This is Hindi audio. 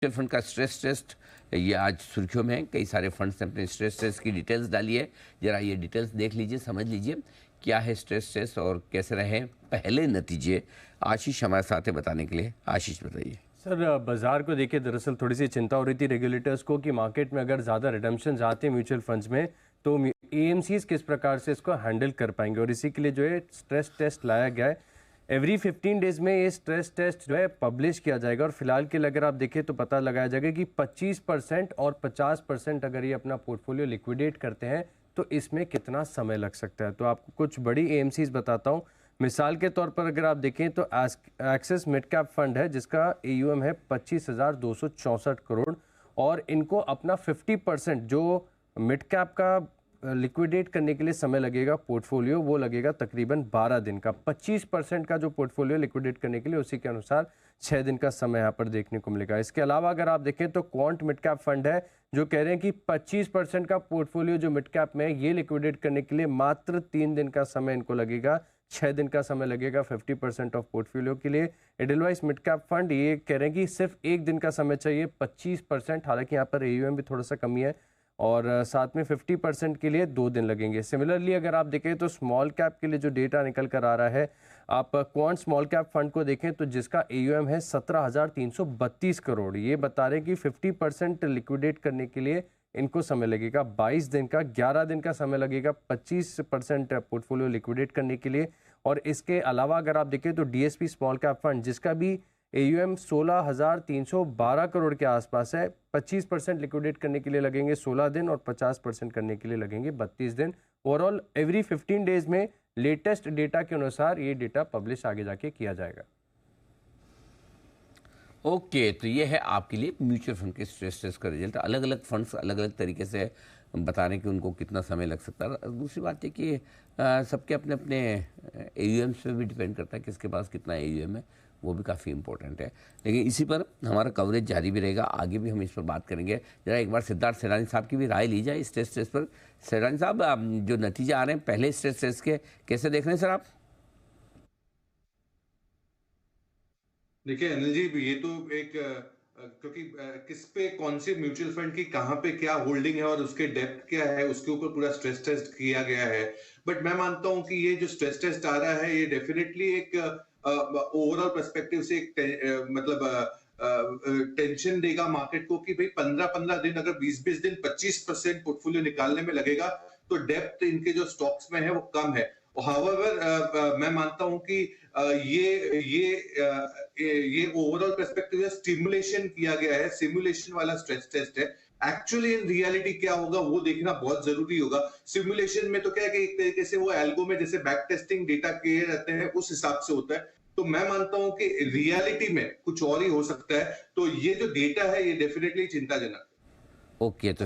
म्यूचुअल फंड का स्ट्रेस टेस्ट ये आज सुर्खियों में है। कई सारे फंड्स ने अपने स्ट्रेस टेस्ट की डिटेल्स डाली है। जरा ये डिटेल्स देख लीजिए, समझ लीजिए क्या है स्ट्रेस टेस्ट और कैसे रहे पहले नतीजे। आशीष हमारे साथ है बताने के लिए। आशीष बताइए। सर, बाजार को देखिए, दरअसल थोड़ी सी चिंता हो रही थी रेगुलेटर्स को कि मार्केट में अगर ज़्यादा रिडम्पशन आते हैं म्यूचुअल फंड्स में तो एएमसीज किस प्रकार से इसको हैंडल कर पाएंगे, और इसी के लिए जो है स्ट्रेस टेस्ट लाया गया है। एवरी 15 डेज में ये स्ट्रेस टेस्ट जो है पब्लिश किया जाएगा, और फिलहाल के लिए अगर आप देखें तो पता लगाया जाएगा कि 25% और 50% अगर ये अपना पोर्टफोलियो लिक्विडेट करते हैं तो इसमें कितना समय लग सकता है। तो आपको कुछ बड़ी एएमसीज बताता हूँ। मिसाल के तौर पर अगर आप देखें तो एक्सिस मिड कैप फंड है जिसका एयूएम है 25,264 करोड़, और इनको अपना 50% जो मिड कैप का लिक्विडेट करने के लिए समय लगेगा पोर्टफोलियो, वो लगेगा तकरीबन 12 दिन का। 25% का जो पोर्टफोलियो लिक्विडेट करने के लिए उसी के अनुसार 6 दिन का समय यहाँ पर देखने को मिलेगा। इसके अलावा अगर आप देखें तो क्वांट मिड कैप फंड है जो कह रहे हैं कि 25% का पोर्टफोलियो जो मिड कैप में है ये लिक्विडेट करने के लिए मात्र 3 दिन का समय इनको लगेगा। 6 दिन का समय लगेगा 50% ऑफ पोर्टफोलियो के लिए। एडलवाइस मिड कैप फंड ये कह रहे हैं कि सिर्फ 1 दिन का समय चाहिए 25%। हालांकि यहाँ पर एयूएम भी थोड़ा सा कमी है, और साथ में 50% के लिए 2 दिन लगेंगे। सिमिलरली अगर आप देखें तो स्मॉल कैप के लिए जो डेटा निकल कर आ रहा है, आप क्वांट स्मॉल कैप फंड को देखें तो जिसका एयूएम है 17,332 करोड़, ये बता रहे हैं कि 50% लिक्विडेट करने के लिए इनको समय लगेगा 22 दिन का। 11 दिन का समय लगेगा 25% पोर्टफोलियो लिक्विडेट करने के लिए। और इसके अलावा अगर आप देखें तो डीएसपी स्मॉल कैप फंड जिसका भी एयूएम 16,312 करोड़ के आसपास है, 25% लिक्विडेट करने के लिए लगेंगे 16 दिन और 50% करने के लिए लगेंगे 32 दिन। ओवरऑल एवरी 15 डेज में लेटेस्ट डेटा के अनुसार ये डेटा पब्लिश आगे जाके किया जाएगा। ओके, तो ये है आपके लिए म्यूचुअल फंड के स्ट्रेस टेस्ट का रिजल्ट। अलग अलग फंड्स अलग अलग तरीके से बता रहे हैं कि उनको कितना समय लग सकता है। दूसरी बात है कि सबके अपने अपने एयूएम पे भी डिपेंड करता है, किसके पास कितना एयूएम है, वो भी काफ़ी इंपॉर्टेंट है। लेकिन इसी पर हमारा कवरेज जारी भी रहेगा, आगे भी हम इस पर बात करेंगे। जरा एक बार सिद्धार्थ सेरानी साहब की भी राय ली जाए इस टेस्ट पर। सेरानी साहब, जो नतीजे आ रहे हैं पहले स्ट्रेस टेस्ट के, कैसे देख रहे हैं सर आप? देखिए अनिल जी, ये तो एक क्योंकि किस पे कौन से म्यूचुअल फंड की कहाँ पे क्या होल्डिंग है और उसके डेप्थ क्या है उसके ऊपर पूरा स्ट्रेस टेस्ट किया गया है। बट मैं मानता हूं कि ये जो स्ट्रेस टेस्ट आ रहा है ये डेफिनेटली एक ओवरऑल पर्सपेक्टिव से एक मतलब टेंशन देगा मार्केट को कि भाई 15-15 दिन, अगर 20-20 दिन 25% पोर्टफोलियो निकालने में लगेगा तो डेप्थ इनके जो स्टॉक्स में है वो कम है। हाउएवर मैं मानता हूं कि ये ओवरऑल पर्सपेक्टिव है, स्टिमुलेशन किया गया है, सिमुलेशन वाला स्ट्रेस टेस्ट है। एक्चुअली इन रियलिटी क्या होगा वो देखना बहुत जरूरी होगा। सिमुलेशन में तो क्या है कि एक तरीके से वो एल्गो में जैसे बैक टेस्टिंग डेटा किए रहते हैं उस हिसाब से होता है। तो मैं मानता हूं कि रियलिटी में कुछ और ही हो सकता है। तो ये जो डेटा है ये डेफिनेटली चिंताजनक है। ओके, तो